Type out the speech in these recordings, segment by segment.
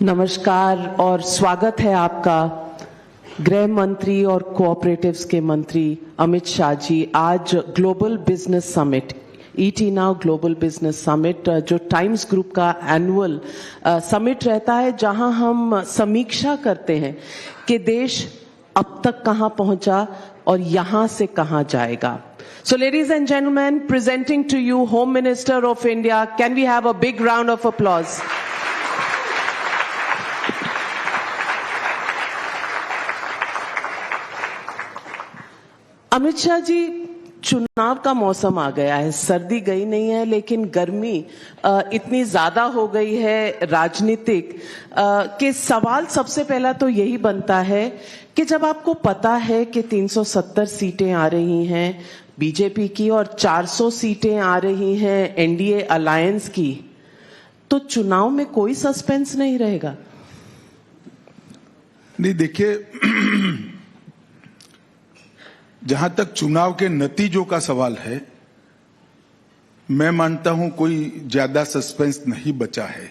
नमस्कार और स्वागत है आपका गृह मंत्री और कोऑपरेटिव्स के मंत्री अमित शाह जी। आज global business summit ET now global business summit जो टाइम्स ग्रुप का एनुअल समिट रहता है, जहां हम समीक्षा करते हैं कि देश अब तक कहां पहुंचा और यहां से कहां जाएगा। So ladies and gentlemen, presenting to you Home Minister of India, can we have a big round of applause? Amit Shah ji, चुनाव का मौसम आ गया है, सर्दी गई नहीं है, लेकिन गर्मी इतनी ज्यादा हो गई है राजनीतिक कि सवाल सबसे पहला तो यही बनता है कि जब आपको पता है कि 370 सीटें आ रही हैं बीजेपी की और 400 सीटें आ रही हैं एनडीए अलायंस की, तो चुनाव में कोई सस्पेंस नहीं रहेगा? नहीं, देखिए, जहां तक चुनाव के नतीजों का सवाल है, मैं मानता हूं कोई ज्यादा सस्पेंस नहीं बचा है।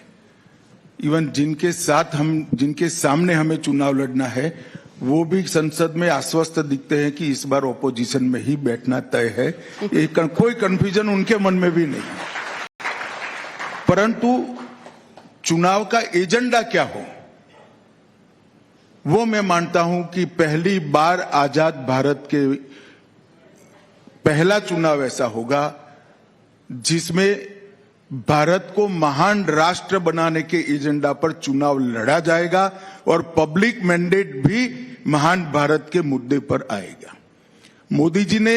इवन जिनके सामने हमें चुनाव लड़ना है, वो भी संसद में आश्वस्त दिखते हैं कि इस बार ओपोजिशन में ही बैठना तय है। कोई कंफ्यूजन उनके मन में भी नहीं है। परंतु चुनाव का एजेंडा क्या हो, वो मैं मानता हूं कि पहली बार आजाद भारत के पहला चुनाव ऐसा होगा जिसमें भारत को महान राष्ट्र बनाने के एजेंडा पर चुनाव लड़ा जाएगा और पब्लिक मैंडेट भी महान भारत के मुद्दे पर आएगा। मोदी जी ने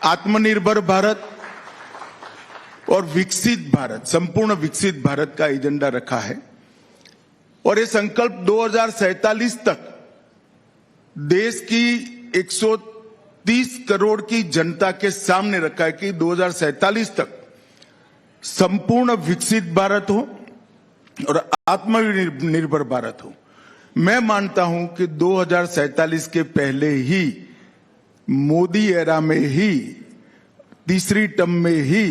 आत्मनिर्भर भारत और विकसित भारत, संपूर्ण विकसित भारत का एजेंडा रखा है और ये संकल्प 2047 तक देश की 130 करोड़ की जनता के सामने रखा है कि 2047 तक संपूर्ण विकसित भारत हो और आत्मनिर्भर भारत हो। मैं मानता हूं कि 2047 के पहले ही, मोदी एरा में ही, तीसरी टर्म में ही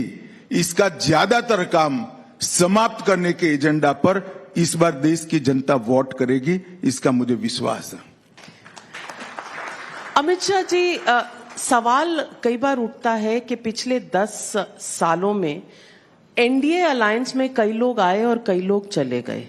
इसका ज्यादातर काम समाप्त करने के एजेंडा पर इस बार देश की जनता वोट करेगी, इसका मुझे विश्वास है। अमित शाह जी, सवाल कई बार उठता है कि पिछले 10 सालों में एनडीए अलायंस में कई लोग आए और कई लोग चले गए,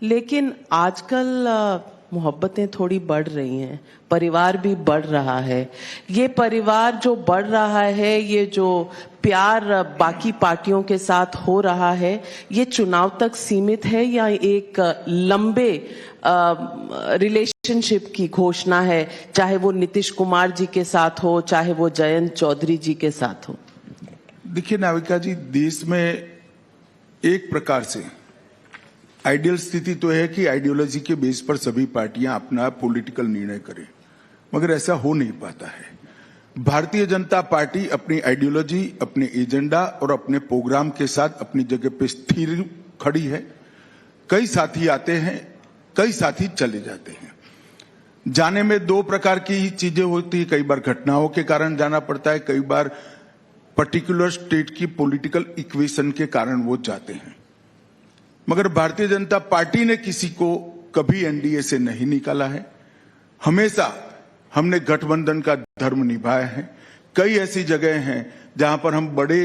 लेकिन आजकल मोहब्बतें थोड़ी बढ़ रही हैं, परिवार भी बढ़ रहा है। ये परिवार जो बढ़ रहा है, ये जो प्यार बाकी पार्टियों के साथ हो रहा है, ये चुनाव तक सीमित है या एक लंबे रिलेशनशिप की घोषणा है, चाहे वो नीतीश कुमार जी के साथ हो, चाहे वो जयंत चौधरी जी के साथ हो? देखिए नाविका जी, देश में एक प्रकार से आइडियल स्थिति तो है कि आइडियोलॉजी के बेस पर सभी पार्टियां अपना पॉलिटिकल निर्णय करें, मगर ऐसा हो नहीं पाता है। भारतीय जनता पार्टी अपनी आइडियोलॉजी, अपने एजेंडा और अपने प्रोग्राम के साथ अपनी जगह पे स्थिर खड़ी है। कई साथी आते हैं, कई साथी चले जाते हैं। जाने में दो प्रकार की चीजें होती है, कई बार घटनाओं के कारण जाना पड़ता है, कई बार पर्टिकुलर स्टेट की पॉलिटिकल इक्वेशन के कारण वो जाते हैं। मगर भारतीय जनता पार्टी ने किसी को कभी एनडीए से नहीं निकाला है। हमेशा हमने गठबंधन का धर्म निभाया है। कई ऐसी जगह हैं जहां पर हम बड़े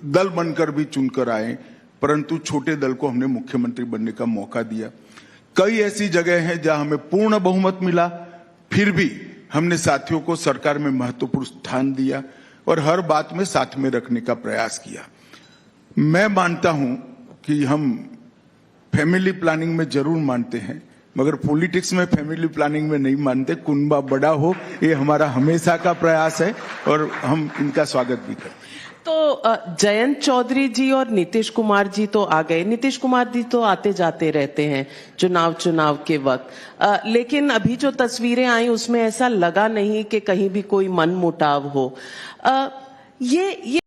दल बनकर भी चुनकर आए, परंतु छोटे दल को हमने मुख्यमंत्री बनने का मौका दिया। कई ऐसी जगह हैं जहां हमें पूर्ण बहुमत मिला, फिर भी हमने साथियों को सरकार में महत्वपूर्ण स्थान दिया और हर बात में साथ में रखने का प्रयास किया। मैं मानता हूं कि हम फैमिली प्लानिंग में जरूर मानते हैं, मगर पॉलिटिक्स में फैमिली प्लानिंग में नहीं मानते। कुनबा बड़ा हो, ये हमारा हमेशा का प्रयास है और हम इनका स्वागत भी करते हैं। तो जयंत चौधरी जी और नीतीश कुमार जी तो आ गए। नीतीश कुमार जी तो आते जाते रहते हैं चुनाव के वक्त, लेकिन अभी जो तस्वीरें आई उसमें ऐसा लगा नहीं कि कहीं भी कोई मनमुटाव हो। ये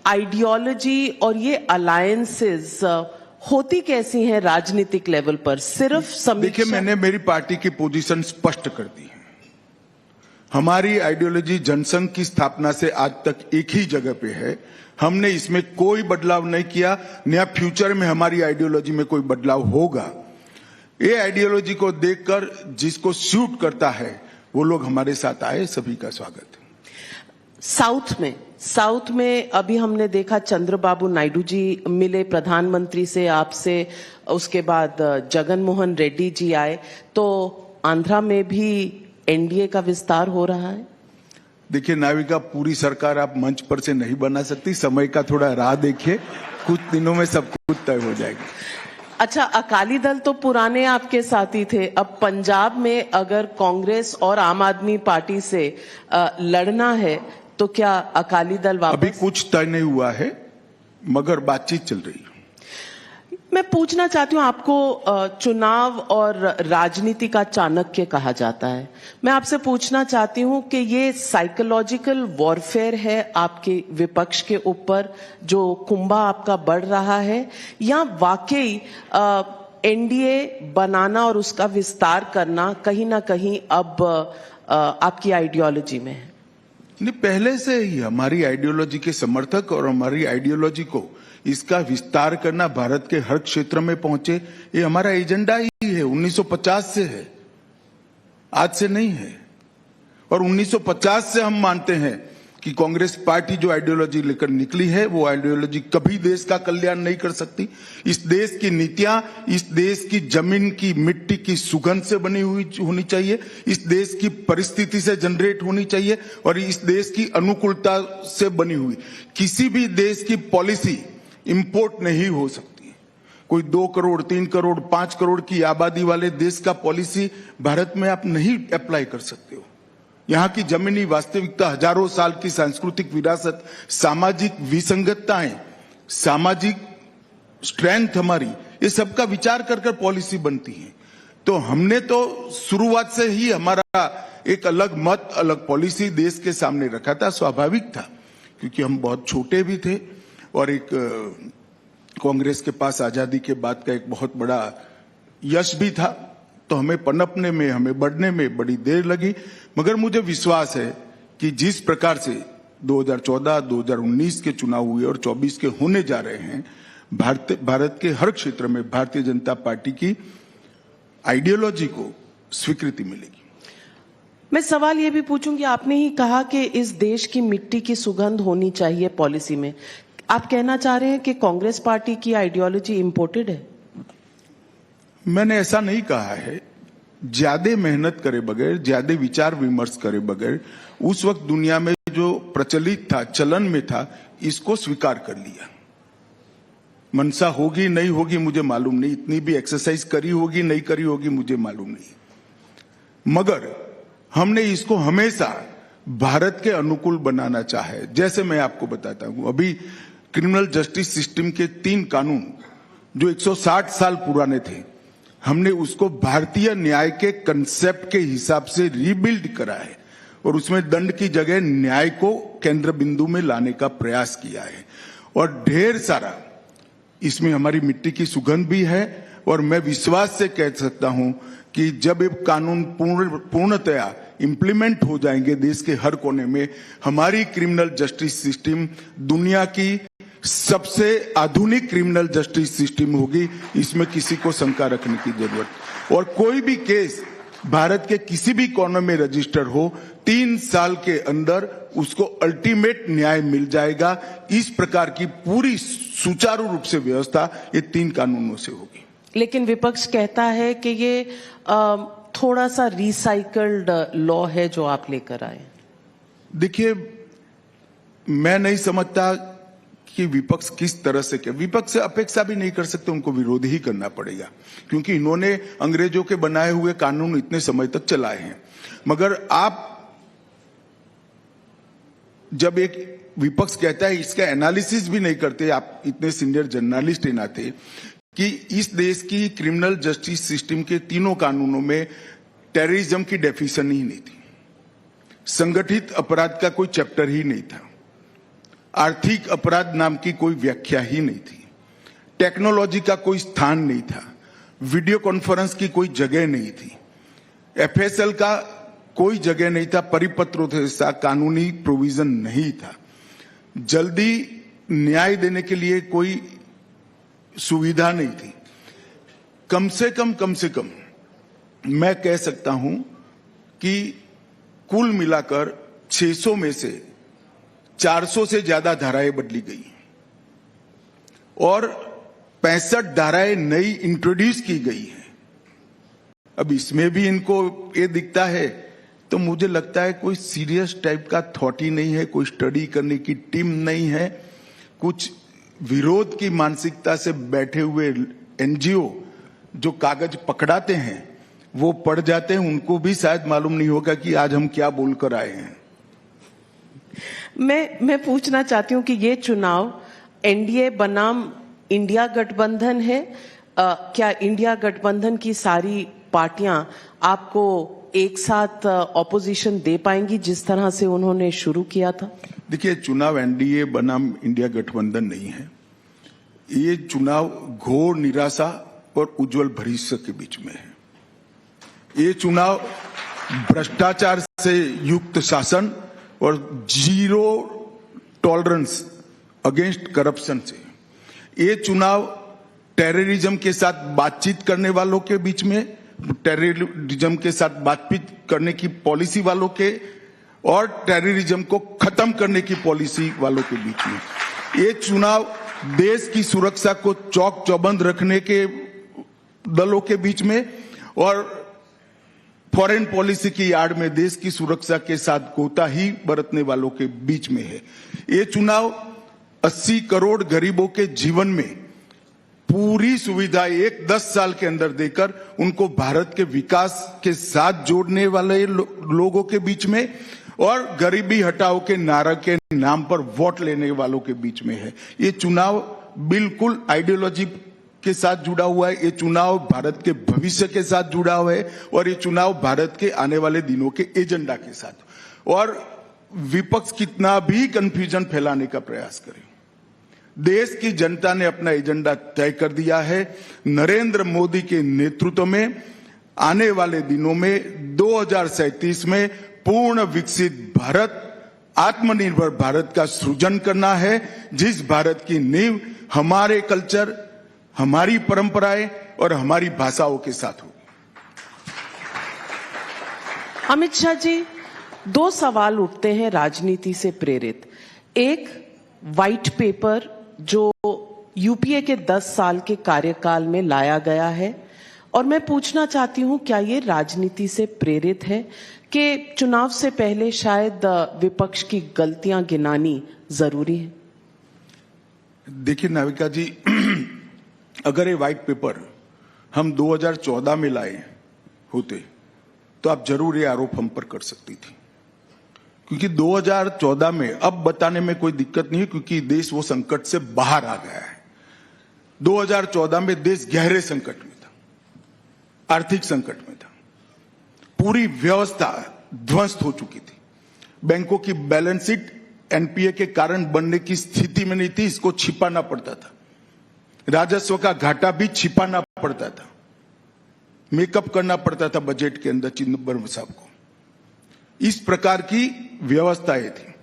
आइडियोलॉजी और ये अलायंसेस होती कैसी हैं राजनीतिक लेवल पर? सिर्फ समीक्षा? देखिए, मैंने मेरी पार्टी की पोजीशन स्पष्ट कर दी है। हमारी आइडियोलॉजी जनसंघ की स्थापना से आज तक एक ही जगह पे है। हमने इसमें कोई बदलाव नहीं किया, नया फ्यूचर में हमारी आइडियोलॉजी में कोई बदलाव होगा। ये आइडियोलॉजी को देखकर जिसको सूट करता है वो लोग हमारे साथ आए, सभी का स्वागत है। साउथ में अभी हमने देखा चंद्रबाबू नायडू जी मिले प्रधानमंत्री से, आपसे, उसके बाद जगन मोहन रेड्डी जी आए, तो आंध्रा में भी एनडीए का विस्तार हो रहा है। देखिए नाविका, पूरी सरकार आप मंच पर से नहीं बना सकती, समय का थोड़ा राह देखिए, कुछ दिनों में सब कुछ तय हो जाएगा। अच्छा, अकाली दल तो पुराने आपके साथी थे, अब पंजाब में अगर कांग्रेस और आम आदमी पार्टी से लड़ना है तो क्या अकाली दल वापस? अभी कुछ तय नहीं हुआ है, मगर बातचीत चल रही है। मैं पूछना चाहती हूँ, आपको चुनाव और राजनीति का चाणक्य कहा जाता है। मैं आपसे पूछना चाहती हूँ कि ये साइकोलॉजिकल वॉरफेयर है आपके विपक्ष के ऊपर, जो कुंभा आपका बढ़ रहा है, या वाकई एनडीए बनाना और उसका विस्तार करना कहीं ना कहीं अब आपकी आइडियोलॉजी में है? नहीं, पहले से ही हमारी आइडियोलॉजी के समर्थक और हमारी आइडियोलॉजी को इसका विस्तार करना, भारत के हर क्षेत्र में पहुंचे, ये हमारा एजेंडा ही है। 1950 से है, आज से नहीं है। और 1950 से हम मानते हैं कि कांग्रेस पार्टी जो आइडियोलॉजी लेकर निकली है वो आइडियोलॉजी कभी देश का कल्याण नहीं कर सकती। इस देश की नीतियां इस देश की जमीन की मिट्टी की सुगंध से बनी हुई होनी चाहिए, इस देश की परिस्थिति से जनरेट होनी चाहिए और इस देश की अनुकूलता से बनी हुई। किसी भी देश की पॉलिसी इंपोर्ट नहीं हो सकती। कोई 2 करोड़ 3 करोड़ 5 करोड़ की आबादी वाले देश का पॉलिसी भारत में आप नहीं अप्लाई कर सकते हो। यहाँ की जमीनी वास्तविकता, हजारों साल की सांस्कृतिक विरासत, सामाजिक विसंगतताएं, सामाजिक स्ट्रेंथ हमारी, ये सबका विचार कर कर पॉलिसी बनती है। तो हमने तो शुरुआत से ही हमारा एक अलग मत, अलग पॉलिसी देश के सामने रखा था। स्वाभाविक था, क्योंकि हम बहुत छोटे भी थे और एक कांग्रेस के पास आजादी के बाद का एक बहुत बड़ा यश भी था। तो हमें पनपने में, हमें बढ़ने में बड़ी देर लगी, मगर मुझे विश्वास है कि जिस प्रकार से 2014, 2019 के चुनाव हुए और 24 के होने जा रहे हैं, भारत के हर क्षेत्र में भारतीय जनता पार्टी की आइडियोलॉजी को स्वीकृति मिलेगी। मैं सवाल ये भी पूछूंगी, आपने ही कहा कि इस देश की मिट्टी की सुगंध होनी चाहिए पॉलिसी में। आप कहना चाह रहे हैं कि कांग्रेस पार्टी की आइडियोलॉजी इंपोर्टेड है? मैंने ऐसा नहीं कहा है। ज्यादा मेहनत करे बगैर, ज्यादा विचार विमर्श करे बगैर, उस वक्त दुनिया में जो प्रचलित था, चलन में था, इसको स्वीकार कर लिया। मनसा होगी नहीं होगी मुझे मालूम नहीं, इतनी भी एक्सरसाइज करी होगी नहीं करी होगी मुझे मालूम नहीं, मगर हमने इसको हमेशा भारत के अनुकूल बनाना चाहे। जैसे मैं आपको बताता हूं, अभी क्रिमिनल जस्टिस सिस्टम के 3 कानून जो 160 साल पुराने थे, हमने उसको भारतीय न्याय के कंसेप्ट के हिसाब से रीबिल्ड करा है और उसमें दंड की जगह न्याय को केंद्र बिंदु में लाने का प्रयास किया है। और ढेर सारा इसमें हमारी मिट्टी की सुगंध भी है। और मैं विश्वास से कह सकता हूं कि जब ये कानून पूर्णतया इंप्लीमेंट हो जाएंगे देश के हर कोने में, हमारी क्रिमिनल जस्टिस सिस्टम दुनिया की सबसे आधुनिक क्रिमिनल जस्टिस सिस्टम होगी। इसमें किसी को शंका रखने की जरूरत। और कोई भी केस भारत के किसी भी कोने में रजिस्टर हो, 3 साल के अंदर उसको अल्टीमेट न्याय मिल जाएगा। इस प्रकार की पूरी सुचारू रूप से व्यवस्था ये 3 कानूनों से होगी। लेकिन विपक्ष कहता है कि ये थोड़ा सा रिसाइकल्ड लॉ है जो आप लेकर आए। देखिए, मैं नहीं समझता कि विपक्ष किस तरह से, क्या विपक्ष से अपेक्षा भी नहीं कर सकते, उनको विरोध ही करना पड़ेगा, क्योंकि इन्होंने अंग्रेजों के बनाए हुए कानून इतने समय तक चलाए हैं। मगर आप जब एक विपक्ष कहता है, इसका एनालिसिस भी नहीं करते, आप इतने सीनियर जर्नलिस्ट ही ना थे, कि इस देश की क्रिमिनल जस्टिस सिस्टम के 3 कानूनों में टेररिज्म की डेफिनेशन ही नहीं थी, संगठित अपराध का कोई चैप्टर ही नहीं था, आर्थिक अपराध नाम की कोई व्याख्या ही नहीं थी, टेक्नोलॉजी का कोई स्थान नहीं था, वीडियो कॉन्फ्रेंस की कोई जगह नहीं थी, एफएसएल का कोई जगह नहीं था, परिपत्रों जैसा कानूनी प्रोविजन नहीं था, जल्दी न्याय देने के लिए कोई सुविधा नहीं थी। कम से कम मैं कह सकता हूं कि कुल मिलाकर 600 में से 400 से ज्यादा धाराएं बदली गई और 65 धाराएं नई इंट्रोड्यूस की गई है। अब इसमें भी इनको ये दिखता है तो मुझे लगता है कोई सीरियस टाइप का थॉट ही नहीं है, कोई स्टडी करने की टीम नहीं है, कुछ विरोध की मानसिकता से बैठे हुए एनजीओ जो कागज पकड़ाते हैं वो पढ़ जाते हैं, उनको भी शायद मालूम नहीं होगा कि आज हम क्या बोलकर आए हैं। मैं पूछना चाहती हूं कि ये चुनाव एनडीए बनाम इंडिया गठबंधन है। क्या इंडिया गठबंधन की सारी पार्टियां आपको एक साथ ऑपोजिशन दे पाएंगी जिस तरह से उन्होंने शुरू किया था? देखिए, चुनाव एनडीए बनाम इंडिया गठबंधन नहीं है। ये चुनाव घोर निराशा और उज्जवल भविष्य के बीच में है। ये चुनाव भ्रष्टाचार से युक्त शासन और जीरो टॉलरेंस अगेंस्ट करप्शन से, ये चुनाव टेररिज्म के साथ बातचीत करने वालों के बीच में, टेररिज्म के साथ बातचीत करने की पॉलिसी वालों के और टेररिज्म को खत्म करने की पॉलिसी वालों के बीच में, ये चुनाव देश की सुरक्षा को चौक चौबंद रखने के दलों के बीच में और फॉरेन पॉलिसी की आड़ में देश की सुरक्षा के साथ कोताही बरतने वालों के बीच में है। ये चुनाव 80 करोड़ गरीबों के जीवन में पूरी सुविधा 10 साल के अंदर देकर उनको भारत के विकास के साथ जोड़ने वाले लोगों के बीच में और गरीबी हटाओ के नारा के नाम पर वोट लेने वालों के बीच में है। ये चुनाव बिल्कुल आइडियोलॉजी के साथ जुड़ा हुआ है। ये चुनाव भारत के भविष्य के साथ जुड़ा हुआ है और ये चुनाव भारत के आने वाले दिनों के एजेंडा के साथ। और विपक्ष कितना भी कंफ्यूजन फैलाने का प्रयास करे, देश की जनता ने अपना एजेंडा तय कर दिया है। नरेंद्र मोदी के नेतृत्व में आने वाले दिनों में 2037 में पूर्ण विकसित भारत, आत्मनिर्भर भारत का सृजन करना है, जिस भारत की नींव हमारे कल्चर, हमारी परंपराएं और हमारी भाषाओं के साथ हो। अमित शाह जी, 2 सवाल उठते हैं राजनीति से प्रेरित। एक, व्हाइट पेपर जो यूपीए के 10 साल के कार्यकाल में लाया गया है, और मैं पूछना चाहती हूं क्या ये राजनीति से प्रेरित है कि चुनाव से पहले शायद विपक्ष की गलतियां गिनानी जरूरी है? देखिए नाविका जी, अगर ये व्हाइट पेपर हम 2014 में लाए होते तो आप जरूर ये आरोप हम पर कर सकती थी, क्योंकि 2014 में अब बताने में कोई दिक्कत नहीं है क्योंकि देश वो संकट से बाहर आ गया है। 2014 में देश गहरे संकट में था, आर्थिक संकट में था, पूरी व्यवस्था ध्वस्त हो चुकी थी, बैंकों की बैलेंस शीट एनपीए के कारण बनने की स्थिति में नहीं थी, इसको छिपाना पड़ता था, राजस्व का घाटा भी छिपाना पड़ता था, मेकअप करना पड़ता था बजट के अंदर चिदंबरम साहब को। इस प्रकार की व्यवस्थाएं थी।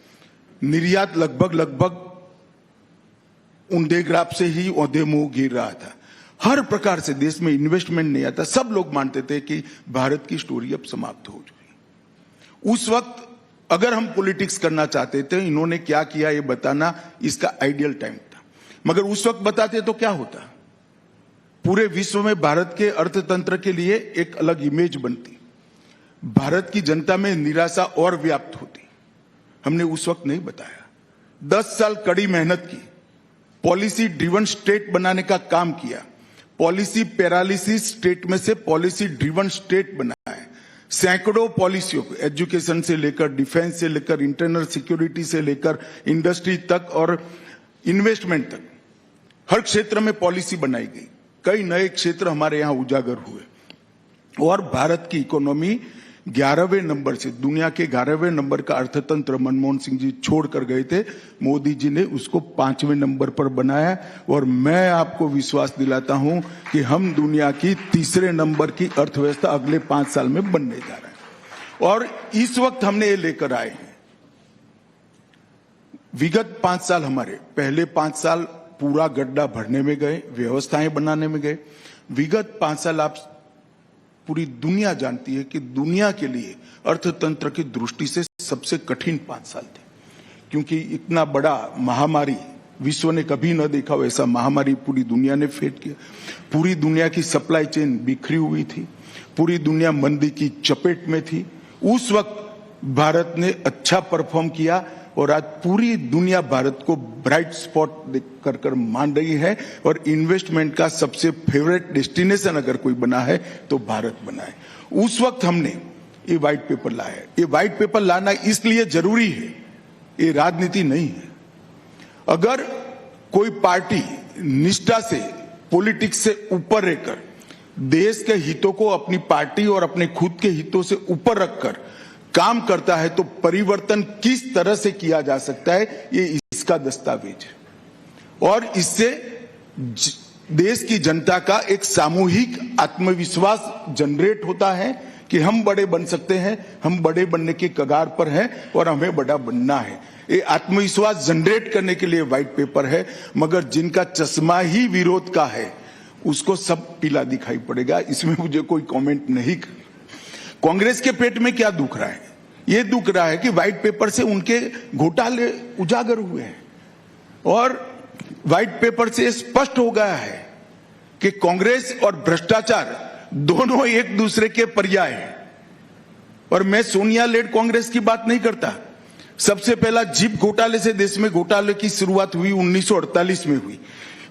निर्यात लगभग ऊंधे ग्राफ से ही औंधे मुंह गिर रहा था। हर प्रकार से देश में इन्वेस्टमेंट नहीं आता। सब लोग मानते थे कि भारत की स्टोरी अब समाप्त हो चुकी। उस वक्त अगर हम पॉलिटिक्स करना चाहते थे, इन्होंने क्या किया ये बताना इसका आइडियल टाइम था, मगर उस वक्त बताते तो क्या होता, पूरे विश्व में भारत के अर्थतंत्र के लिए एक अलग इमेज बनती, भारत की जनता में निराशा और व्याप्त होती। हमने उस वक्त नहीं बताया। 10 साल कड़ी मेहनत की, पॉलिसी ड्रिवन स्टेट बनाने का काम किया, पॉलिसी पैरालिसिस स्टेट में से पॉलिसी ड्रिवन स्टेट बनाया है। सैकड़ों पॉलिसियों को, एजुकेशन से लेकर, डिफेंस से लेकर, इंटरनल सिक्योरिटी से लेकर, इंडस्ट्री तक और इन्वेस्टमेंट तक, हर क्षेत्र में पॉलिसी बनाई गई। कई नए क्षेत्र हमारे यहां उजागर हुए और भारत की इकोनॉमी 11वें नंबर से, दुनिया के 11वें नंबर का अर्थतंत्र मनमोहन सिंह जी छोड़कर गए थे, मोदी जी ने उसको 5वें नंबर पर बनाया। और मैं आपको विश्वास दिलाता हूं कि हम दुनिया की 3रे नंबर की अर्थव्यवस्था अगले 5 साल में बनने जा रहे हैं। और इस वक्त हमने ये लेकर आए हैं। विगत 5 साल, हमारे पहले 5 साल पूरा गड्ढा भरने में गए, व्यवस्थाएं बनाने में गए। विगत 5 साल आप पूरी दुनिया जानती है कि दुनिया के लिए अर्थतंत्र की दृष्टि से सबसे कठिन 5 साल थे, क्योंकि इतना बड़ा महामारी विश्व ने कभी न देखा वैसा महामारी पूरी दुनिया ने फेस किया। पूरी दुनिया की सप्लाई चेन बिखरी हुई थी, पूरी दुनिया मंदी की चपेट में थी। उस वक्त भारत ने अच्छा परफॉर्म किया और आज पूरी दुनिया भारत को ब्राइट स्पॉट कर मान रही है और इन्वेस्टमेंट का सबसे फेवरेट डेस्टिनेशन अगर कोई बना है तो भारत बना है। उस वक्त हमने ये व्हाइट पेपर लाया है। ये व्हाइट पेपर लाना इसलिए जरूरी है, ये राजनीति नहीं है। अगर कोई पार्टी निष्ठा से पॉलिटिक्स से ऊपर रहकर देश के हितों को अपनी पार्टी और अपने खुद के हितों से ऊपर रखकर काम करता है तो परिवर्तन किस तरह से किया जा सकता है, ये इसका दस्तावेज है। और इससे देश की जनता का एक सामूहिक आत्मविश्वास जनरेट होता है कि हम बड़े बन सकते हैं, हम बड़े बनने के कगार पर हैं और हमें बड़ा बनना है। ये आत्मविश्वास जनरेट करने के लिए व्हाइट पेपर है, मगर जिनका चश्मा ही विरोध का है उसको सब पीला दिखाई पड़ेगा। इसमें मुझे कोई कमेंट नहीं। कांग्रेस के पेट में क्या दुख रहा है? ये दुख रहा है कि व्हाइट पेपर से उनके घोटाले उजागर हुए हैं और व्हाइट पेपर से स्पष्ट हो गया है कि कांग्रेस और भ्रष्टाचार दोनों एक दूसरे के पर्याय हैं। और मैं सोनिया लेड कांग्रेस की बात नहीं करता। सबसे पहला जीप घोटाले से देश में घोटाले की शुरुआत हुई 1948 में हुई,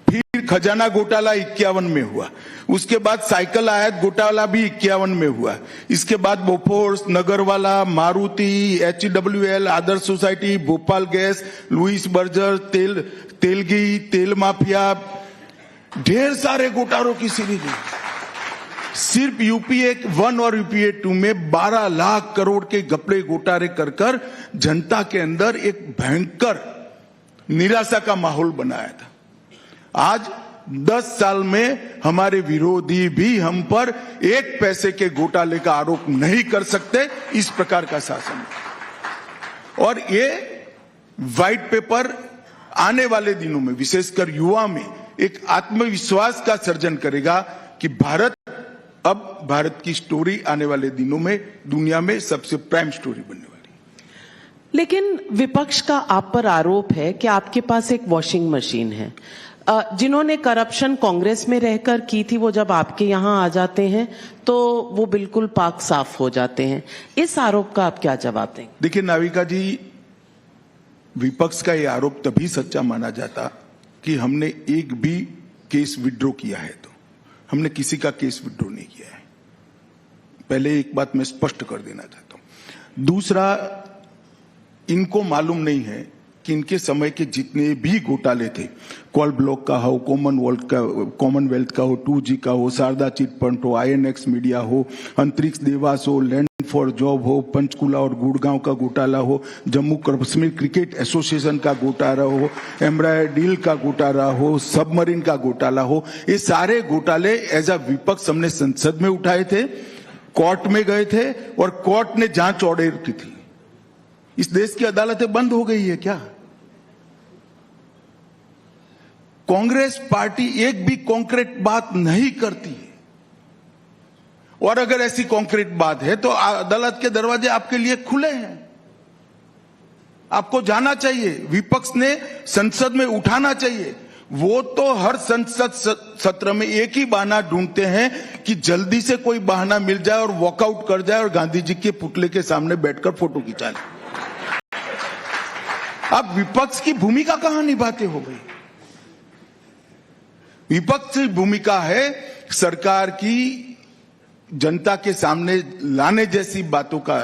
फिर खजाना घोटाला 51 में हुआ, उसके बाद साइकिल आयात घोटाला भी 51 में हुआ, इसके बाद Bofors, Nagarwala, Maruti, HWL, Adarsh society, Bhopal gas, Louis Berger, Telgi, तेल माफिया, ढेर सारे घोटालों की सीरीज है। सिर्फ यूपीए 1 और यूपीए 2 में 12 लाख करोड़ के घपले घोटाले कर जनता के अंदर एक भयंकर निराशा का माहौल बनाया था। आज 10 साल में हमारे विरोधी भी हम पर 1 पैसे के घोटाले का आरोप नहीं कर सकते, इस प्रकार का शासन। और ये व्हाइट पेपर आने वाले दिनों में विशेषकर युवा में एक आत्मविश्वास का सर्जन करेगा कि भारत की स्टोरी आने वाले दिनों में दुनिया में सबसे प्राइम स्टोरी बनने वाली है। लेकिन विपक्ष का आप पर आरोप है कि आपके पास एक वॉशिंग मशीन है। जिन्होंने करप्शन कांग्रेस में रहकर की थी, वो जब आपके यहाँ आ जाते हैं तो वो बिल्कुल पाक साफ हो जाते हैं। इस आरोप का आप क्या जवाब देंगे? देखिए नाविका जी, विपक्ष का ये आरोप तभी सच्चा माना जाता कि हमने एक भी केस विड्रॉ किया है। तो हमने किसी का केस विड्रॉ नहीं किया है। पहले एक बात मैं स्पष्ट कर देना चाहता हूं। दूसरा, इनको मालूम नहीं है कि इनके समय के जितने भी घोटाले थे, कोल ब्लॉक का हो, कॉमनवेल्थ का हो, 2G का हो, शारदा चिट फंड हो, INX मीडिया हो, अंतरिक्ष देवास हो, लैंड फॉर जॉब हो, पंचकुला और गुड़गांव का घोटाला हो, जम्मू कश्मीर क्रिकेट एसोसिएशन का घोटाला हो, एम्ब्रायर डील का घोटाला हो, सबमरीन का घोटाला हो, ये सारे घोटाले एज अ विपक्ष हमने संसद में उठाए थे, कोर्ट में गए थे और कोर्ट ने जांच ऑर्डर की थी। इस देश की अदालतें बंद हो गई है क्या? कांग्रेस पार्टी एक भी कॉन्क्रीट बात नहीं करती है, और अगर ऐसी कॉन्क्रीट बात है तो अदालत के दरवाजे आपके लिए खुले हैं। आपको जाना चाहिए, विपक्ष ने संसद में उठाना चाहिए। वो तो हर संसद सत्र में एक ही बहाना ढूंढते हैं कि जल्दी से कोई बहाना मिल जाए और वॉकआउट कर जाए और गांधी जी के पुतले के सामने बैठकर फोटो खिंचा ले। अब विपक्ष की भूमिका कहां निभाते हो भाई? विपक्ष की भूमिका है सरकार की जनता के सामने लाने जैसी बातों का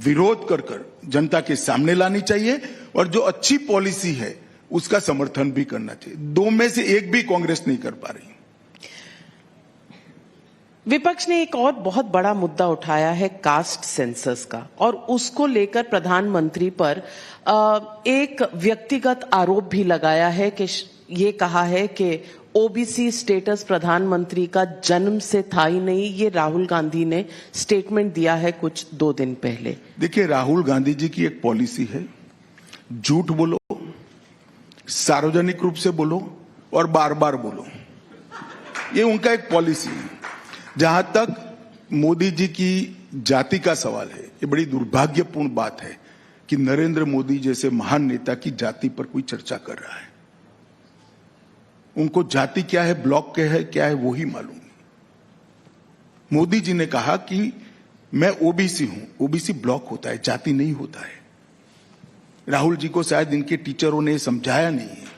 विरोध कर जनता के सामने लानी चाहिए, और जो अच्छी पॉलिसी है उसका समर्थन भी करना चाहिए। दो में से एक भी कांग्रेस नहीं कर पा रही। विपक्ष ने एक और बहुत बड़ा मुद्दा उठाया है कास्ट सेंसस का, और उसको लेकर प्रधानमंत्री पर एक व्यक्तिगत आरोप भी लगाया है कि ये कहा है कि ओबीसी स्टेटस प्रधानमंत्री का जन्म से था ही नहीं। ये राहुल गांधी ने स्टेटमेंट दिया है कुछ 2 दिन पहले। देखिए, राहुल गांधी जी की एक पॉलिसी है, झूठ बोलो, सार्वजनिक रूप से बोलो और बार बार बोलो। ये उनका एक पॉलिसी है। जहां तक मोदी जी की जाति का सवाल है, ये बड़ी दुर्भाग्यपूर्ण बात है कि नरेंद्र मोदी जैसे महान नेता की जाति पर कोई चर्चा कर रहा है। उनको जाति क्या है, ब्लॉक क्या है वो ही मालूम नहीं। मोदी जी ने कहा कि मैं ओबीसी हूं। ओबीसी ब्लॉक होता है, जाति नहीं होता है। राहुल जी को शायद इनके टीचरों ने समझाया नहीं है।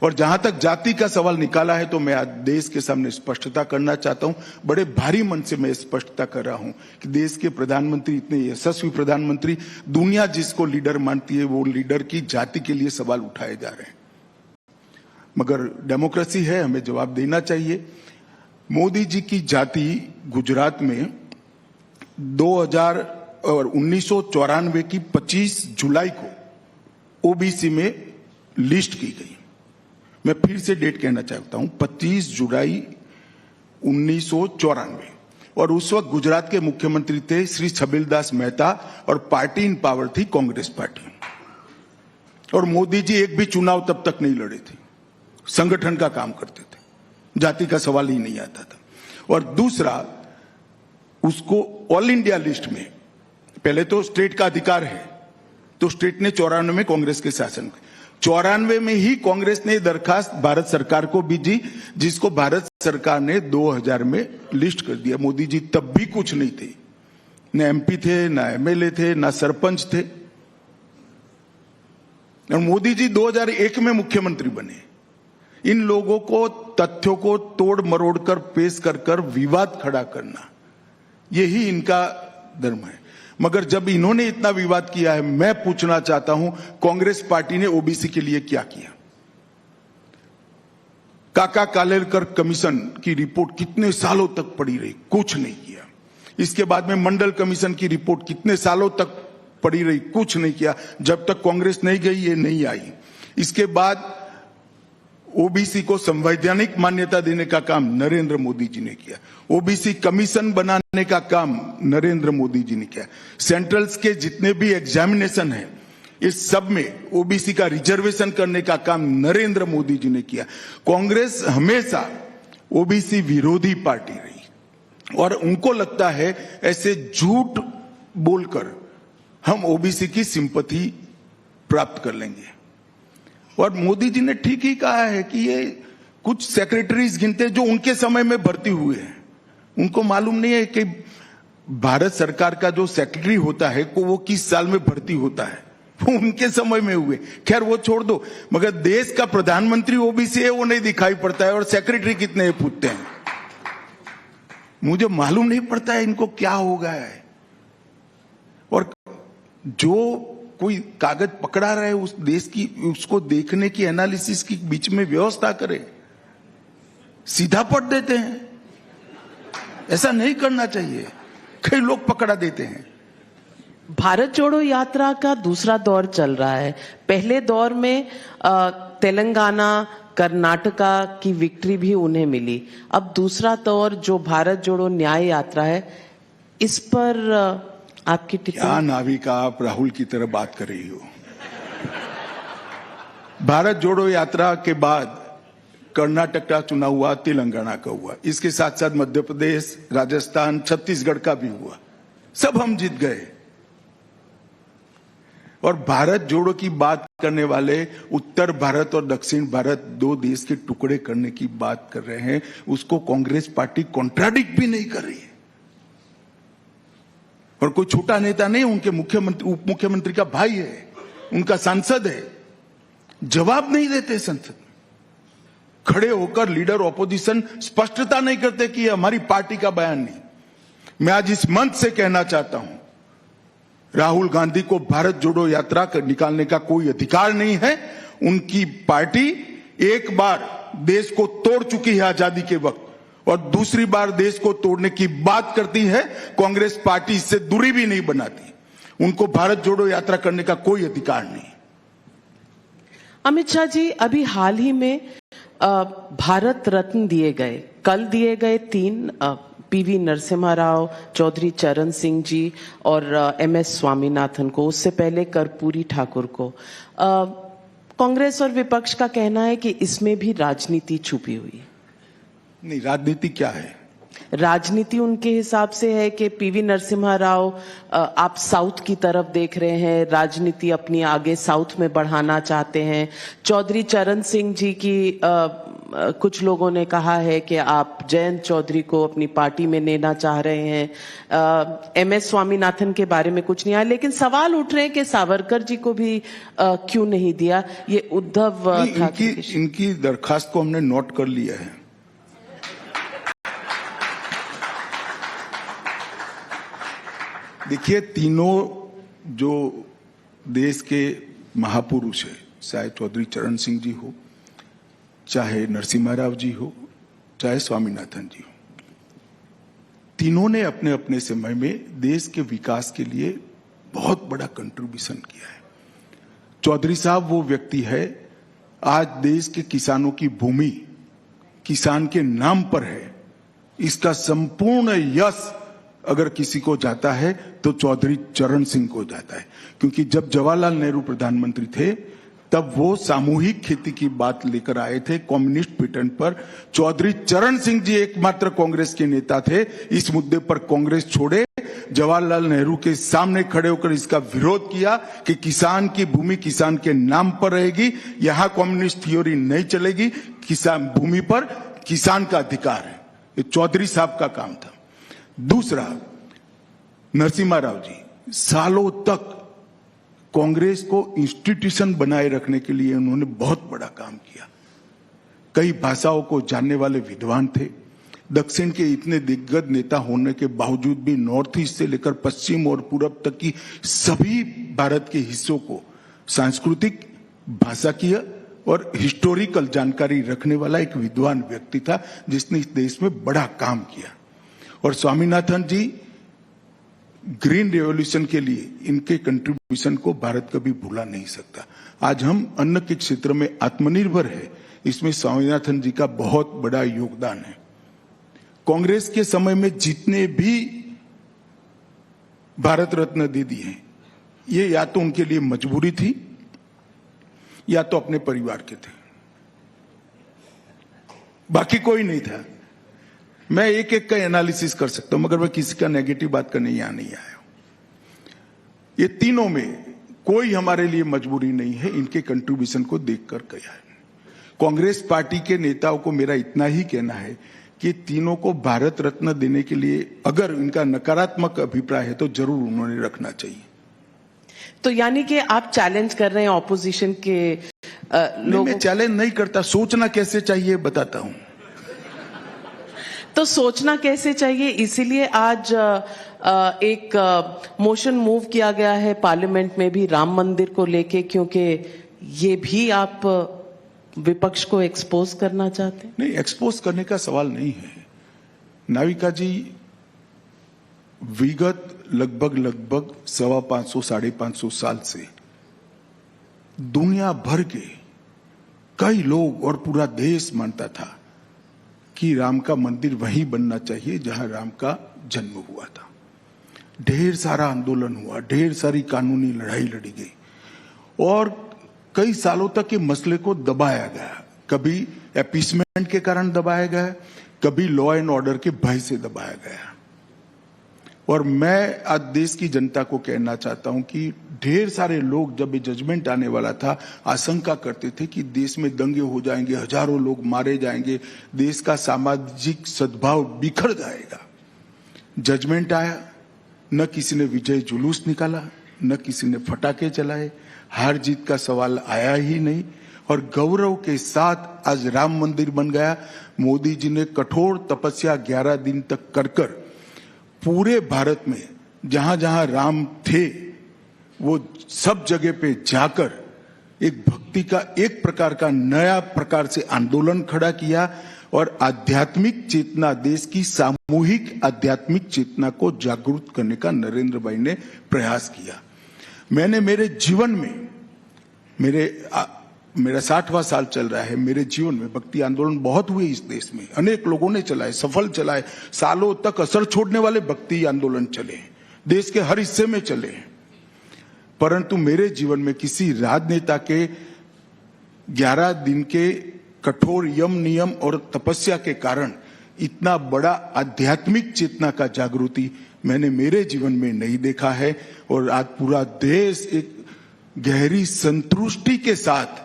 और जहां तक जाति का सवाल निकाला है तो मैं आज देश के सामने स्पष्टता करना चाहता हूं। बड़े भारी मन से मैं स्पष्टता कर रहा हूं कि देश के प्रधानमंत्री, इतने यशस्वी प्रधानमंत्री, दुनिया जिसको लीडर मानती है, वो लीडर की जाति के लिए सवाल उठाए जा रहे हैं। मगर डेमोक्रेसी है, हमें जवाब देना चाहिए। मोदी जी की जाति गुजरात में 1994 की 25 जुलाई को ओबीसी में लिस्ट की गई। मैं फिर से डेट कहना चाहता हूं, 25 जुलाई 1994। और उस वक्त गुजरात के मुख्यमंत्री थे श्री छबिलदास मेहता और पार्टी इन पावर थी कांग्रेस पार्टी। और मोदी जी एक भी चुनाव तब तक नहीं लड़े थे, संगठन का काम करते थे, जाति का सवाल ही नहीं आता था। और दूसरा, उसको ऑल इंडिया लिस्ट में, पहले तो स्टेट का अधिकार है, तो स्टेट ने 94 में कांग्रेस के शासन 94 में ही कांग्रेस ने दरखास्त भारत सरकार को भेजी, जिसको भारत सरकार ने 2000 में लिस्ट कर दिया। मोदी जी तब भी कुछ नहीं थे, न एमपी थे, न एमएलए थे, न सरपंच थे। और मोदी जी 2001 में मुख्यमंत्री बने। इन लोगों को तथ्यों को तोड़ मरोड़ कर पेश कर विवाद खड़ा करना, यही इनका धर्म है। मगर जब इन्होंने इतना विवाद किया है, मैं पूछना चाहता हूं, कांग्रेस पार्टी ने ओबीसी के लिए क्या किया? काका कालेलकर कमीशन की रिपोर्ट कितने सालों तक पड़ी रही? कुछ नहीं किया। इसके बाद में मंडल कमीशन की रिपोर्ट कितने सालों तक पड़ी रही? कुछ नहीं किया। जब तक कांग्रेस नहीं गई, ये नहीं आई। इसके बाद ओबीसी को संवैधानिक मान्यता देने का काम नरेंद्र मोदी जी ने किया। ओबीसी कमीशन बनाने का काम नरेंद्र मोदी जी ने किया। सेंट्रल्स के जितने भी एग्जामिनेशन है, इस सब में ओबीसी का रिजर्वेशन करने का काम नरेंद्र मोदी जी ने किया। कांग्रेस हमेशा ओबीसी विरोधी पार्टी रही और उनको लगता है ऐसे झूठ बोलकर हम ओबीसी की सिंपैथी प्राप्त कर लेंगे। और मोदी जी ने ठीक ही कहा है कि ये कुछ सेक्रेटरीज गिनते जो उनके समय में भर्ती हुए हैं। उनको मालूम नहीं है कि भारत सरकार का जो सेक्रेटरी होता है को वो किस साल में भर्ती होता है, वो उनके समय में हुए। खैर वो छोड़ दो, मगर देश का प्रधानमंत्री ओबीसी है वो नहीं दिखाई पड़ता है, और सेक्रेटरी कितने पूछते हैं। मुझे मालूम नहीं पड़ता है इनको क्या हो गया है। और जो कोई कागज पकड़ा रहा है उस देश की, उसको देखने की, एनालिसिस की बीच में व्यवस्था करे। सीधा पढ़ देते हैं, ऐसा नहीं करना चाहिए। कई लोग पकड़ा देते हैं। भारत जोड़ो यात्रा का दूसरा दौर चल रहा है। पहले दौर में तेलंगाना, कर्नाटका की विक्ट्री भी उन्हें मिली। अब दूसरा दौर जो भारत जोड़ो न्याय यात्रा है, इस पर आपकी टिप्पणी? क्या नाविका, आप राहुल की तरह बात कर रही हो। भारत जोड़ो यात्रा के बाद कर्नाटक का चुनाव हुआ, तेलंगाना का हुआ, इसके साथ साथ मध्य प्रदेश, राजस्थान, छत्तीसगढ़ का भी हुआ। सब हम जीत गए। और भारत जोड़ो की बात करने वाले उत्तर भारत और दक्षिण भारत, दो देश के टुकड़े करने की बात कर रहे हैं। उसको कांग्रेस पार्टी कॉन्ट्राडिक्ट भी नहीं कर रही है। और कोई छोटा नेता नहीं, उनके मुख्यमंत्री, उप मुख्यमंत्री का भाई है, उनका सांसद है, जवाब नहीं देते संसद में। खड़े होकर लीडर ऑपोजिशन स्पष्टता नहीं करते कि ये हमारी पार्टी का बयान नहीं। मैं आज इस मंच से कहना चाहता हूं, राहुल गांधी को भारत जोड़ो यात्रा निकालने का कोई अधिकार नहीं है। उनकी पार्टी एक बार देश को तोड़ चुकी है आजादी के वक्त, और दूसरी बार देश को तोड़ने की बात करती है। कांग्रेस पार्टी इससे दूरी भी नहीं बनाती। उनको भारत जोड़ो यात्रा करने का कोई अधिकार नहीं। अमित शाह जी, अभी हाल ही में भारत रत्न दिए गए, कल दिए गए 3, पीवी नरसिम्हा राव, चौधरी चरण सिंह जी और MS स्वामीनाथन को, उससे पहले कर्पूरी ठाकुर को। कांग्रेस और विपक्ष का कहना है कि इसमें भी राजनीति छुपी हुई है। नहीं, राजनीति क्या है? राजनीति उनके हिसाब से है कि पीवी नरसिम्हा राव, आप साउथ की तरफ देख रहे हैं, राजनीति अपनी आगे साउथ में बढ़ाना चाहते हैं। चौधरी चरण सिंह जी की कुछ लोगों ने कहा है कि आप जयंत चौधरी को अपनी पार्टी में लेना चाह रहे हैं। एमएस स्वामीनाथन के बारे में कुछ नहीं आया, लेकिन सवाल उठ रहे हैं कि सावरकर जी को भी क्यों नहीं दिया। ये उद्धव इनकी दरखास्त को हमने नोट कर लिया है। देखिए, तीनों जो देश के महापुरुष है, चाहे चौधरी चरण सिंह जी हो, चाहे नरसिम्हा राव जी हो, चाहे स्वामीनाथन जी हो, तीनों ने अपने अपने समय में देश के विकास के लिए बहुत बड़ा कंट्रीब्यूशन किया है। चौधरी साहब वो व्यक्ति है, आज देश के किसानों की भूमि किसान के नाम पर है। इसका संपूर्ण यश अगर किसी को जाता है तो चौधरी चरण सिंह को जाता है, क्योंकि जब जवाहरलाल नेहरू प्रधानमंत्री थे तब वो सामूहिक खेती की बात लेकर आए थे कम्युनिस्ट पैटर्न पर। चौधरी चरण सिंह जी एकमात्र कांग्रेस के नेता थे। इस मुद्दे पर कांग्रेस छोड़े, जवाहरलाल नेहरू के सामने खड़े होकर इसका विरोध किया कि किसान की भूमि किसान के नाम पर रहेगी, यहां कम्युनिस्ट थ्योरी नहीं चलेगी, किसान भूमि पर किसान का अधिकार है। ये चौधरी साहब का काम था। दूसरा, नरसिम्हा राव जी सालों तक कांग्रेस को इंस्टीट्यूशन बनाए रखने के लिए उन्होंने बहुत बड़ा काम किया। कई भाषाओं को जानने वाले विद्वान थे। दक्षिण के इतने दिग्गज नेता होने के बावजूद भी नॉर्थ ईस्ट से लेकर पश्चिम और पूरब तक की सभी भारत के हिस्सों को सांस्कृतिक, भाषा की और हिस्टोरिकल जानकारी रखने वाला एक विद्वान व्यक्ति था, जिसने इस देश में बड़ा काम किया। और स्वामीनाथन जी ग्रीन रेवोल्यूशन के लिए इनके कंट्रीब्यूशन को भारत कभी भूला नहीं सकता। आज हम अन्न के क्षेत्र में आत्मनिर्भर है, इसमें स्वामीनाथन जी का बहुत बड़ा योगदान है। कांग्रेस के समय में जितने भी भारत रत्न दे दिए हैं, ये या तो उनके लिए मजबूरी थी या तो अपने परिवार के थे, बाकी कोई नहीं था। मैं एक एक का एनालिसिस कर सकता हूं, मगर मैं किसी का नेगेटिव बात करने यहां नहीं आया हूं। ये तीनों में कोई हमारे लिए मजबूरी नहीं है, इनके कंट्रीब्यूशन को देखकर कहा है। कांग्रेस पार्टी के नेताओं को मेरा इतना ही कहना है कि तीनों को भारत रत्न देने के लिए अगर इनका नकारात्मक अभिप्राय है तो जरूर उन्होंने रखना चाहिए। तो यानी कि आप चैलेंज कर रहे हैं ऑपोजिशन के लोगों? मैं चैलेंज नहीं करता, सोचना कैसे चाहिए बताता हूं। तो सोचना कैसे चाहिए, इसीलिए आज एक मोशन मूव किया गया है पार्लियामेंट में भी राम मंदिर को लेके, क्योंकि ये भी आप विपक्ष को एक्सपोज करना चाहते हैं। नहीं, एक्सपोज करने का सवाल नहीं है नाविका जी। विगत लगभग 550-550 साल से दुनिया भर के कई लोग और पूरा देश मानता था कि राम का मंदिर वहीं बनना चाहिए जहां राम का जन्म हुआ था। ढेर सारा आंदोलन हुआ, ढेर सारी कानूनी लड़ाई लड़ी गई और कई सालों तक ये मसले को दबाया गया। कभी अपीसमेंट के कारण दबाया गया, कभी लॉ एंड ऑर्डर के भय से दबाया गया। और मैं आज देश की जनता को कहना चाहता हूं कि ढेर सारे लोग जब ये जजमेंट आने वाला था आशंका करते थे कि देश में दंगे हो जाएंगे, हजारों लोग मारे जाएंगे, देश का सामाजिक सद्भाव बिखर जाएगा। जजमेंट आया, न किसी ने विजय जुलूस निकाला, न किसी ने फटाके चलाए, हार जीत का सवाल आया ही नहीं और गौरव के साथ आज राम मंदिर बन गया। मोदी जी ने कठोर तपस्या 11 दिन तक कर पूरे भारत में जहां जहां राम थे वो सब जगह पे जाकर एक भक्ति का एक प्रकार का नया प्रकार से आंदोलन खड़ा किया और आध्यात्मिक चेतना, देश की सामूहिक आध्यात्मिक चेतना को जागरूक करने का नरेंद्र भाई ने प्रयास किया। मैंने मेरे जीवन में मेरा 60वां साल चल रहा है, मेरे जीवन में भक्ति आंदोलन बहुत हुए इस देश में, अनेक लोगों ने चलाए, सफल चलाए, सालों तक असर छोड़ने वाले भक्ति आंदोलन चले, देश के हर हिस्से में चले। परंतु मेरे जीवन में किसी राजनेता के 11 दिन के कठोर यम नियम और तपस्या के कारण इतना बड़ा आध्यात्मिक चेतना का जागृति मैंने मेरे जीवन में नहीं देखा है। और आज पूरा देश एक गहरी संतुष्टि के साथ,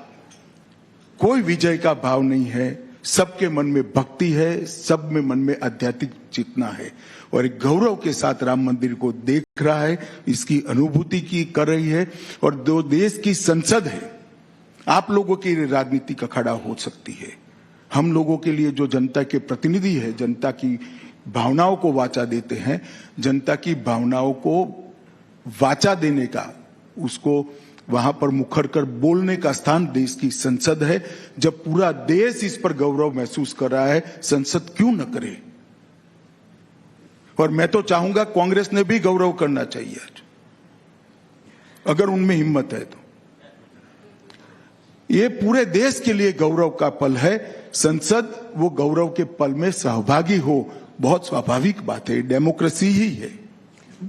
कोई विजय का भाव नहीं है, सबके मन में भक्ति है, सब में मन में आध्यात्मिक चेतना है और एक गौरव के साथ राम मंदिर को देख रहा है, इसकी अनुभूति की कर रही है। और दो देश की संसद है, आप लोगों की राजनीति अखाड़ा हो सकती है, हम लोगों के लिए जो जनता के प्रतिनिधि है, जनता की भावनाओं को वाचा देते हैं, जनता की भावनाओं को वाचा देने का, उसको वहां पर मुखर कर बोलने का स्थान देश की संसद है। जब पूरा देश इस पर गौरव महसूस कर रहा है, संसद क्यों न करे। और मैं तो चाहूंगा कांग्रेस ने भी गौरव करना चाहिए आज, अगर उनमें हिम्मत है तो। ये पूरे देश के लिए गौरव का पल है, संसद वो गौरव के पल में सहभागी हो, बहुत स्वाभाविक बात है, डेमोक्रेसी ही है।